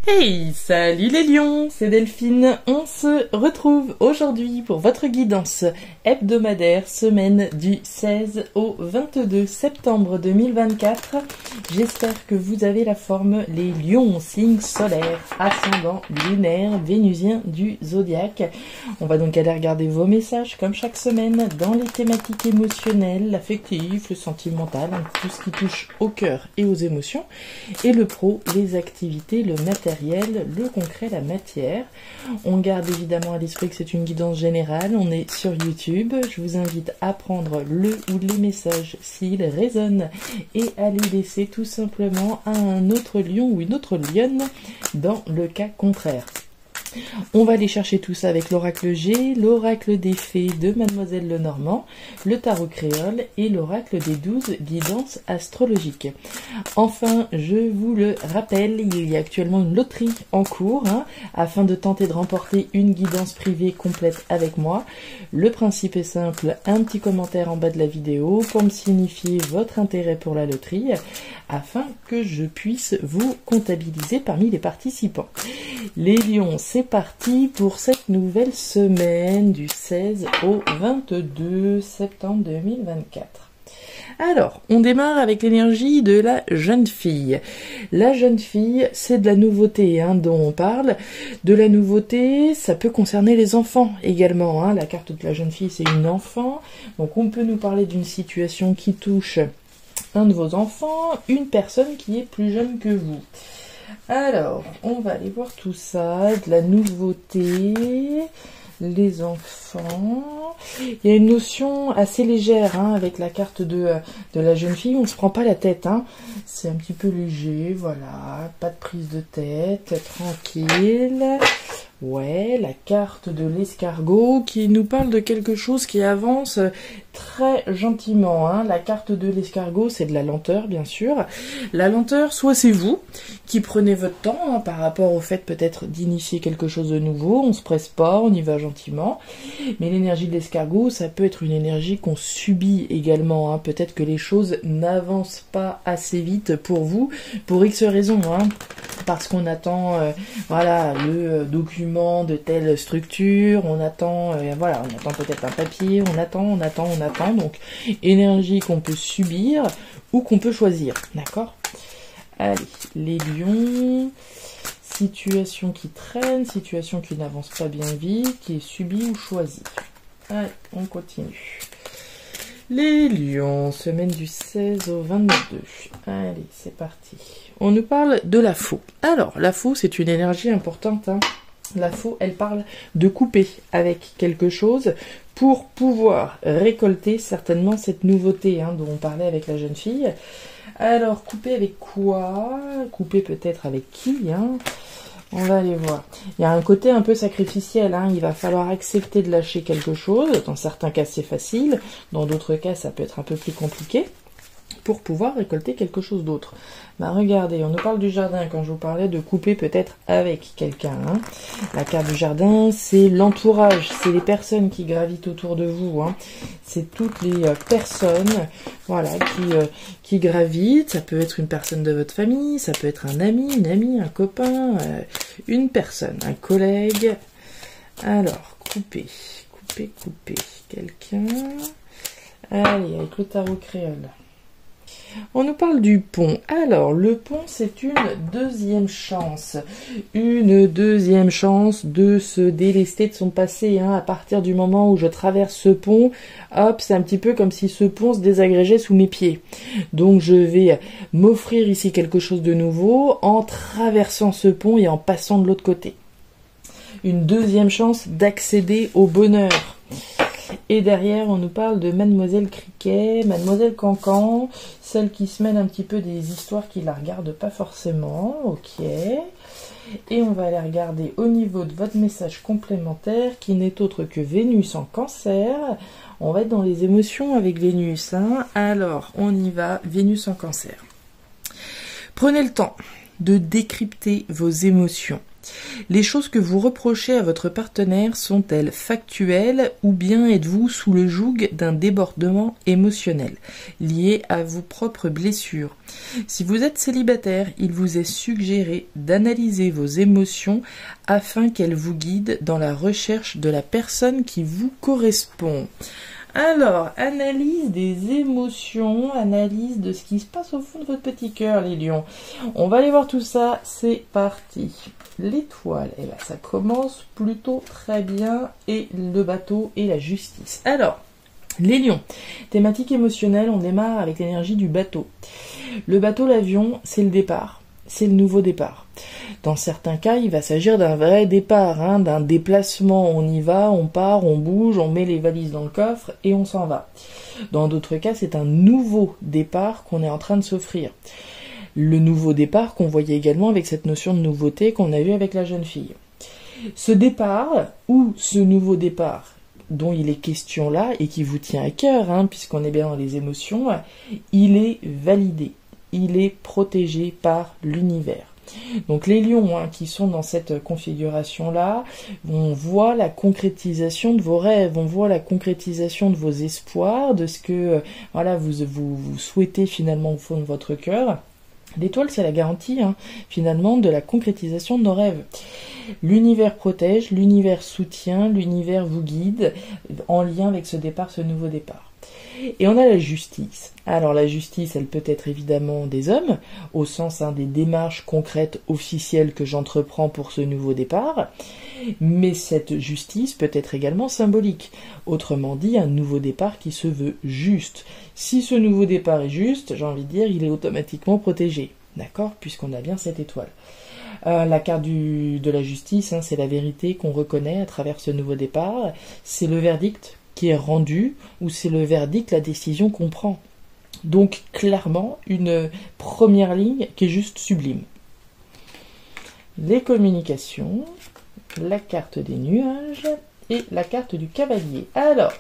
Hey, salut les lions, c'est Delphine. On se retrouve aujourd'hui pour votre guidance hebdomadaire, semaine du 16 au 22 septembre 2024. J'espère que vous avez la forme les lions, signe solaire, ascendant lunaire, vénusien du zodiaque. On va donc aller regarder vos messages comme chaque semaine dans les thématiques émotionnelles, l'affectif, le sentimental, tout ce qui touche au cœur et aux émotions, et le pro, les activités, le matériel, le concret, la matière. On garde évidemment à l'esprit que c'est une guidance générale, on est sur YouTube, je vous invite à prendre le ou les messages s'ils résonnent et à les laisser tout simplement à un autre lion ou une autre lionne dans le cas contraire. On va aller chercher tout ça avec l'oracle G, l'oracle des fées de Mademoiselle Lenormand, le tarot créole et l'oracle des 12 guidances astrologiques. Enfin, je vous le rappelle, il y a actuellement une loterie en cours, afin de tenter de remporter une guidance privée complète avec moi. Le principe est simple, un petit commentaire en bas de la vidéo pour me signifier votre intérêt pour la loterie, afin que je puisse vous comptabiliser parmi les participants. Les lions, c'est parti pour cette nouvelle semaine du 16 au 22 septembre 2024. Alors, on démarre avec l'énergie de la jeune fille. La jeune fille, c'est de la nouveauté dont on parle. De la nouveauté, ça peut concerner les enfants également. La carte de la jeune fille, c'est une enfant. Donc on peut nous parler d'une situation qui touche un de vos enfants, une personne qui est plus jeune que vous. Alors, on va aller voir tout ça, de la nouveauté, les enfants. Il y a une notion assez légère avec la carte de la jeune fille, on ne se prend pas la tête. C'est un petit peu léger, voilà, pas de prise de tête, tranquille. Ouais, la carte de l'escargot qui nous parle de quelque chose qui avance très gentiment. La carte de l'escargot, c'est de la lenteur, bien sûr. La lenteur, soit c'est vous qui prenez votre temps par rapport au fait peut-être d'initier quelque chose de nouveau. On se presse pas, on y va gentiment. Mais l'énergie de l'escargot, ça peut être une énergie qu'on subit également. Peut-être que les choses n'avancent pas assez vite pour vous, pour X raisons. Parce qu'on attend le document de telle structure, on attend peut-être un papier, on attend, donc énergie qu'on peut subir ou qu'on peut choisir, d'accord? Allez, les lions, situation qui traîne, situation qui n'avance pas bien vite, qui est subie ou choisie. Allez, on continue. Les lions, semaine du 16 au 22. Allez, c'est parti. On nous parle de la faux. Alors, la faux, c'est une énergie importante. La faux, elle parle de couper avec quelque chose pour pouvoir récolter certainement cette nouveauté dont on parlait avec la jeune fille. Alors, couper avec quoi? Couper peut-être avec qui On va aller voir. Il y a un côté un peu sacrificiel. Il va falloir accepter de lâcher quelque chose. Dans certains cas, c'est facile. Dans d'autres cas, ça peut être un peu plus compliqué pour pouvoir récolter quelque chose d'autre. Regardez, on nous parle du jardin quand je vous parlais de couper peut-être avec quelqu'un. La carte du jardin, c'est l'entourage, c'est les personnes qui gravitent autour de vous. C'est toutes les personnes qui gravitent. Ça peut être une personne de votre famille, ça peut être un ami, une amie, un copain, une personne, un collègue. Alors, couper quelqu'un. Allez, avec le tarot créole. On nous parle du pont. Alors, le pont, c'est une deuxième chance. Une deuxième chance de se délester de son passé. À partir du moment où je traverse ce pont, hop, c'est un petit peu comme si ce pont se désagrégeait sous mes pieds. Donc, je vais m'offrir ici quelque chose de nouveau en traversant ce pont et en passant de l'autre côté. Une deuxième chance d'accéder au bonheur. Et derrière, on nous parle de Mademoiselle Criquet, Mademoiselle Cancan, celle qui se mêle un petit peu des histoires qui la regardent pas forcément, ok. Et on va aller regarder au niveau de votre message complémentaire, qui n'est autre que Vénus en Cancer. On va être dans les émotions avec Vénus. Alors, on y va, Vénus en Cancer. Prenez le temps de décrypter vos émotions. Les choses que vous reprochez à votre partenaire sont-elles factuelles ou bien êtes-vous sous le joug d'un débordement émotionnel lié à vos propres blessures? Si vous êtes célibataire, il vous est suggéré d'analyser vos émotions afin qu'elles vous guident dans la recherche de la personne qui vous correspond. Alors, analyse des émotions, analyse de ce qui se passe au fond de votre petit cœur, les lions. On va aller voir tout ça, c'est parti. L'étoile, eh ben, ça commence plutôt très bien, et le bateau et la justice. Alors, les lions, thématique émotionnelle, on démarre avec l'énergie du bateau. Le bateau, l'avion, c'est le départ, c'est le nouveau départ. Dans certains cas, il va s'agir d'un vrai départ, d'un déplacement. On y va, on part, on bouge, on met les valises dans le coffre et on s'en va. Dans d'autres cas, c'est un nouveau départ qu'on est en train de s'offrir. Le nouveau départ qu'on voyait également avec cette notion de nouveauté qu'on a vu avec la jeune fille. Ce départ, ou ce nouveau départ, dont il est question là, et qui vous tient à cœur, puisqu'on est bien dans les émotions, il est validé, il est protégé par l'univers. Donc les lions qui sont dans cette configuration-là, on voit la concrétisation de vos rêves, on voit la concrétisation de vos espoirs, de ce que vous souhaitez finalement au fond de votre cœur. L'étoile, c'est la garantie, finalement, de la concrétisation de nos rêves. L'univers protège, l'univers soutient, l'univers vous guide, en lien avec ce départ, ce nouveau départ. Et on a la justice. Alors la justice, elle peut être évidemment des hommes, au sens des démarches concrètes officielles que j'entreprends pour ce nouveau départ, mais cette justice peut être également symbolique. Autrement dit, un nouveau départ qui se veut juste. Si ce nouveau départ est juste, j'ai envie de dire, il est automatiquement protégé. D'accord ? Puisqu'on a bien cette étoile. La carte de la justice, c'est la vérité qu'on reconnaît à travers ce nouveau départ. C'est le verdict qui est rendu, ou c'est le verdict, la décision qu'on prend. Donc clairement, une première ligne qui est juste sublime. Les communications, la carte des nuages et la carte du cavalier. Alors,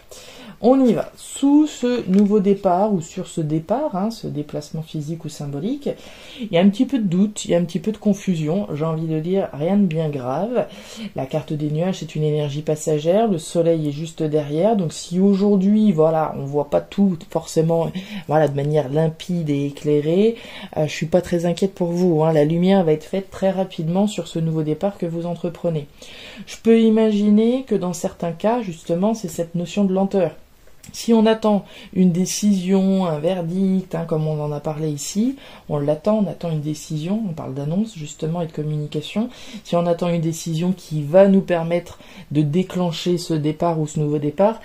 on y va. Sous ce nouveau départ, ou sur ce départ, ce déplacement physique ou symbolique, il y a un petit peu de doute, il y a un petit peu de confusion, j'ai envie de dire rien de bien grave. La carte des nuages, c'est une énergie passagère, le soleil est juste derrière, donc si aujourd'hui, on voit pas tout forcément, de manière limpide et éclairée, je suis pas très inquiète pour vous, la lumière va être faite très rapidement sur ce nouveau départ que vous entreprenez. Je peux imaginer que dans certains cas, justement, c'est cette notion de lenteur. Si on attend une décision, un verdict, comme on en a parlé ici, on attend une décision, on parle d'annonce justement et de communication, si on attend une décision qui va nous permettre de déclencher ce départ ou ce nouveau départ,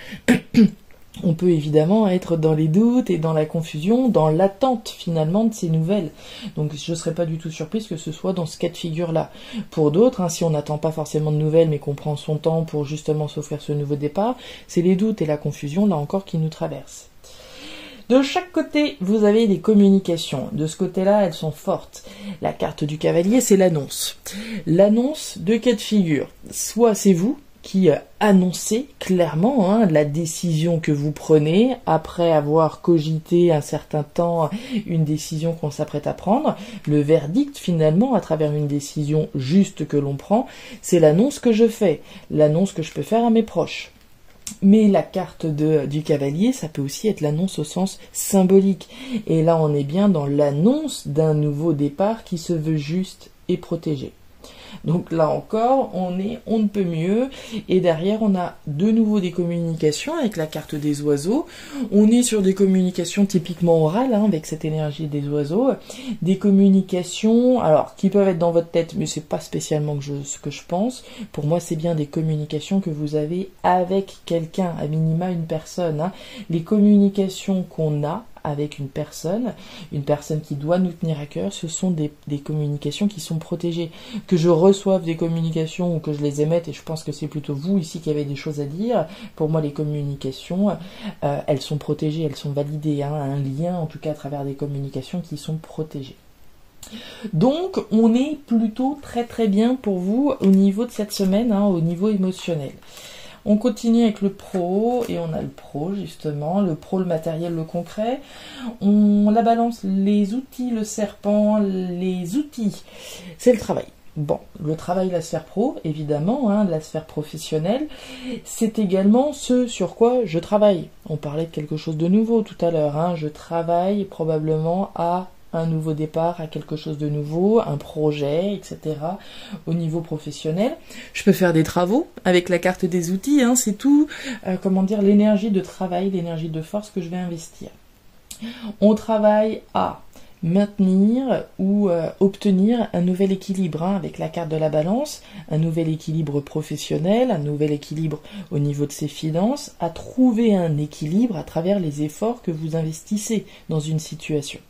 on peut évidemment être dans les doutes et dans la confusion, dans l'attente finalement de ces nouvelles. Donc je ne serais pas du tout surprise que ce soit dans ce cas de figure-là. Pour d'autres, si on n'attend pas forcément de nouvelles mais qu'on prend son temps pour justement s'offrir ce nouveau départ, c'est les doutes et la confusion là encore qui nous traversent. De chaque côté, vous avez des communications. De ce côté-là, elles sont fortes. La carte du cavalier, c'est l'annonce. L'annonce de cas de figure. Soit c'est vous qui annoncez clairement la décision que vous prenez après avoir cogité un certain temps une décision qu'on s'apprête à prendre. Le verdict finalement à travers une décision juste que l'on prend, c'est l'annonce que je fais, l'annonce que je peux faire à mes proches. Mais la carte du cavalier, ça peut aussi être l'annonce au sens symbolique. Et là, on est bien dans l'annonce d'un nouveau départ qui se veut juste et protégé. Donc là encore, on ne peut mieux. Et derrière, on a de nouveau des communications avec la carte des oiseaux. On est sur des communications typiquement orales, avec cette énergie des oiseaux. Des communications, alors, qui peuvent être dans votre tête, mais c'est pas spécialement ce que je pense. Pour moi, c'est bien des communications que vous avez avec quelqu'un, à minima une personne. Les communications qu'on a avec une personne qui doit nous tenir à cœur, ce sont des communications qui sont protégées. Que je reçoive des communications ou que je les émette, et je pense que c'est plutôt vous ici qui avez des choses à dire, pour moi les communications, elles sont protégées, elles sont validées, un lien en tout cas à travers des communications qui sont protégées. Donc on est plutôt très très bien pour vous au niveau de cette semaine, au niveau émotionnel. On continue avec le pro, et on a le pro justement, le pro, le matériel, le concret. On la balance, les outils, le serpent, les outils, c'est le travail. bon, le travail, la sphère pro, évidemment, hein, la sphère professionnelle, c'est également ce sur quoi je travaille. On parlait de quelque chose de nouveau tout à l'heure, hein, je travaille probablement à un nouveau départ, à quelque chose de nouveau, un projet, etc. Au niveau professionnel. Je peux faire des travaux avec la carte des outils, hein, c'est tout, l'énergie de travail, l'énergie de force que je vais investir. On travaille à maintenir ou obtenir un nouvel équilibre, hein, avec la carte de la balance, un nouvel équilibre professionnel, un nouvel équilibre au niveau de ses finances, à trouver un équilibre à travers les efforts que vous investissez dans une situation.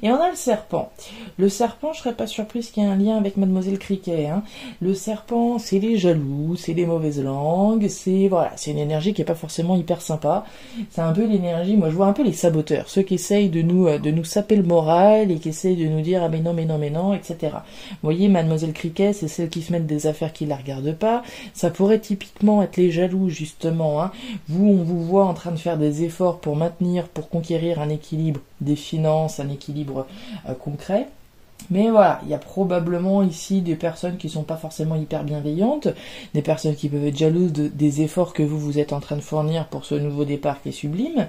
Et on a le serpent. Le serpent, je serais pas surprise qu'il y ait un lien avec Mademoiselle Cricket, hein. Le serpent, c'est les jaloux, c'est les mauvaises langues, c'est une énergie qui est pas forcément hyper sympa. C'est un peu l'énergie, moi je vois un peu les saboteurs, ceux qui essayent de nous saper le moral et qui essayent de nous dire ah mais non, etc. Vous voyez, Mademoiselle Cricket, c'est celle qui se met des affaires qui la regardent pas. Ça pourrait typiquement être les jaloux, justement, hein. On vous voit en train de faire des efforts pour conquérir un équilibre des finances, un équilibre concret. Mais voilà, il y a probablement ici des personnes qui sont pas forcément hyper bienveillantes, des personnes qui peuvent être jalouses des efforts que vous êtes en train de fournir pour ce nouveau départ qui est sublime,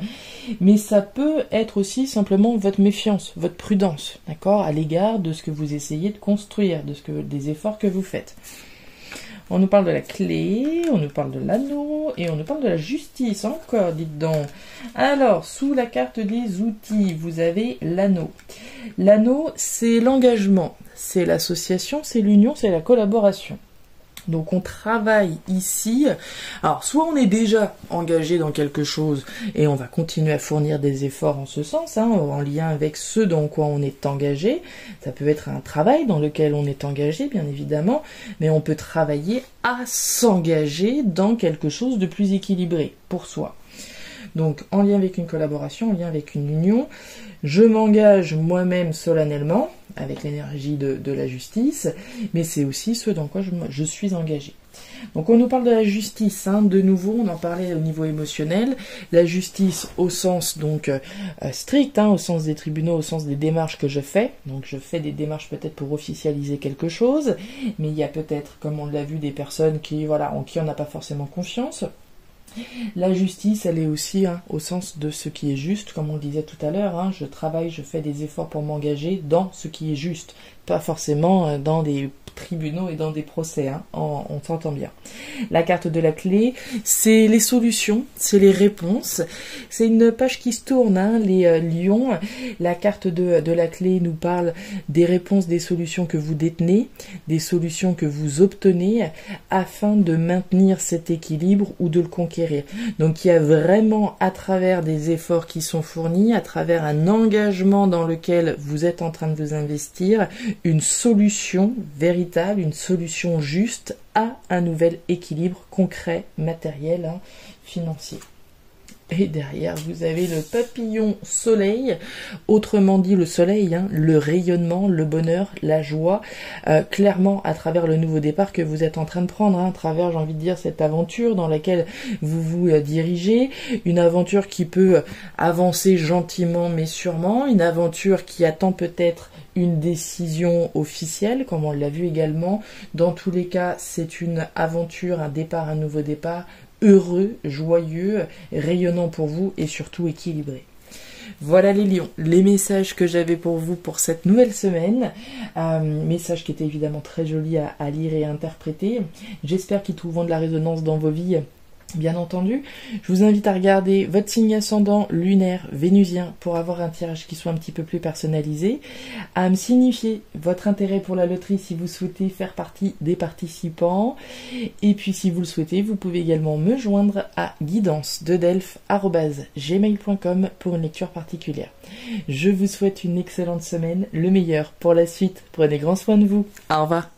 mais ça peut être aussi simplement votre méfiance, votre prudence, d'accord, à l'égard de ce que vous essayez de construire, des efforts que vous faites. On nous parle de la clé, on nous parle de l'anneau, et on nous parle de la justice encore, dites donc. Alors, sous la carte des outils, vous avez l'anneau. L'anneau, c'est l'engagement, c'est l'association, c'est l'union, c'est la collaboration. Donc on travaille ici, alors soit on est déjà engagé dans quelque chose et on va continuer à fournir des efforts en ce sens, hein, en lien avec ce dans quoi on est engagé. Ça peut être un travail dans lequel on est engagé, bien évidemment, mais on peut travailler à s'engager dans quelque chose de plus équilibré pour soi. Donc en lien avec une collaboration, en lien avec une union, je m'engage moi-même solennellement avec l'énergie de la justice, mais c'est aussi ce dans quoi je suis engagé. Donc on nous parle de la justice, hein. De nouveau on en parlait au niveau émotionnel, la justice au sens donc strict, hein, au sens des tribunaux, au sens des démarches que je fais. Donc je fais des démarches peut-être pour officialiser quelque chose, mais il y a peut-être, comme on l'a vu, des personnes en qui on n'a pas forcément confiance. La justice, elle est aussi, hein, au sens de ce qui est juste, comme on le disait tout à l'heure, hein, je travaille, je fais des efforts pour m'engager dans ce qui est juste, pas forcément dans des tribunaux et dans des procès, hein, on s'entend bien. La carte de la clé, c'est les solutions, c'est les réponses, c'est une page qui se tourne, hein, les lions. La carte de la clé nous parle des réponses, des solutions que vous détenez, des solutions que vous obtenez afin de maintenir cet équilibre ou de le conquérir. Donc il y a vraiment, à travers des efforts qui sont fournis, à travers un engagement dans lequel vous êtes en train de vous investir, une solution véritable, une solution juste à un nouvel équilibre concret, matériel, hein, financier. Et derrière, vous avez le papillon soleil, autrement dit le soleil, hein, le rayonnement, le bonheur, la joie, clairement à travers le nouveau départ que vous êtes en train de prendre, hein, à travers, j'ai envie de dire, cette aventure dans laquelle vous vous dirigez, une aventure qui peut avancer gentiment mais sûrement, une aventure qui attend peut-être une décision officielle, comme on l'a vu également. Dans tous les cas, c'est une aventure, un départ, un nouveau départ, heureux, joyeux, rayonnant pour vous et surtout équilibré. Voilà les lions, les messages que j'avais pour vous pour cette nouvelle semaine. Messages qui étaient évidemment très jolis à lire et à interpréter. J'espère qu'ils trouveront de la résonance dans vos vies. Bien entendu, je vous invite à regarder votre signe ascendant lunaire vénusien pour avoir un tirage qui soit un petit peu plus personnalisé, à me signifier votre intérêt pour la loterie si vous souhaitez faire partie des participants, et puis si vous le souhaitez, vous pouvez également me joindre à guidance-de-delphes@gmail.com pour une lecture particulière. Je vous souhaite une excellente semaine, le meilleur pour la suite. Prenez grand soin de vous. Au revoir.